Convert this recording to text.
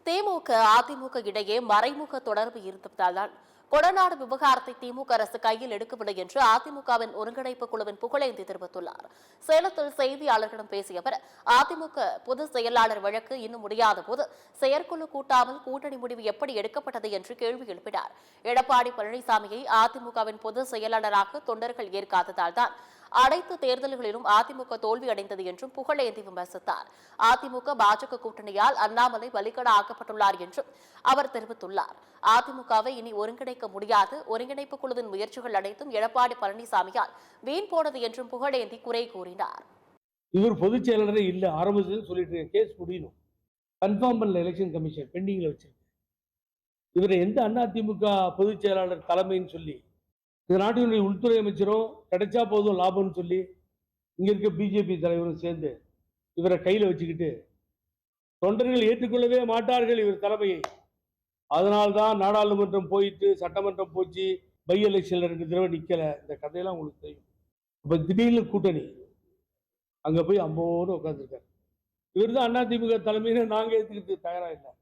திமுக அதிமுக இடையே மறைமுக தொடர்பு இருந்ததால்தான் கொடநாடு விவகாரத்தை திமுக அரசு கையில் எடுக்கவில்லை என்று அதிமுகவின் ஒருங்கிணைப்பு குழுவின் புகழேந்தி தெரிவித்துள்ளார். சேலத்தில் செய்தியாளர்களிடம் பேசிய அவர், அதிமுக பொதுச் செயலாளர் வழக்கு இன்னும் முடியாத போது செயற்குழு கூட்டாமல் கூட்டணி முடிவு எப்படி எடுக்கப்பட்டது என்று கேள்வி எழுப்பினார். எடப்பாடி பழனிசாமியை அதிமுகவின் பொதுச் செயலாளராக தொண்டர்கள் ஏற்காததால் தான் அனைத்து தேர்தல்களிலும் அதிமுக தோல்வியடைந்தது என்றும் புகழேந்தி விமர்சித்தார். அதிமுக பாஜக கூட்டணியால் அண்ணாமலை பலிகடா ஆக்கப்பட்டுள்ளார் என்றும் அவர் தெரிவித்துள்ளார். அதிமுகவை இனி ஒருங்கிணைக்க முடியாது, ஒருங்கிணைப்பு குழுவின் முயற்சிகள் அனைத்தும் எடப்பாடி பழனிசாமியால் வீண் போனது என்றும் புகழேந்தி குறை கூறினார். இவர் பொதுச் செயலாளரே இல்ல, ஆரம்பத்தில் சொல்லிட்டு கேஸ் முடியணும், கன்ஃபார்ம் பண்ணல, எலெக்ஷன் கமிஷன் பெண்டிங்ல வச்சிருக்கு. இவரை எந்த அதிமுக பொதுச் செயலாளர் தலைமைன்னு சொல்லி இந்த நாட்டினுடைய உள்துறை அமைச்சரும் கிடைச்சா போதும் லாபம்னு சொல்லி இங்க இருக்க பிஜேபி தலைவரும் சேர்ந்து இவரை கையில வச்சுக்கிட்டு தொண்டர்கள் ஏற்றுக்கொள்ளவே மாட்டார்கள் இவர் தலைமையை. அதனால்தான் நாடாளுமன்றம் போயிட்டு சட்டமன்றம் போச்சு, பை எலெக்ஷன்ல 2 தடவை நிக்கல. இந்த கதையெல்லாம் உங்களுக்கு தெரியும். இப்ப திடீர்னு கூட்டணி அங்க போய் அம்போன்னு உட்காந்துருக்காரு. இவர் தான் அதிமுக தலைமையில நாங்க ஏற்றுக்கிட்டு தயாரா இல்லை.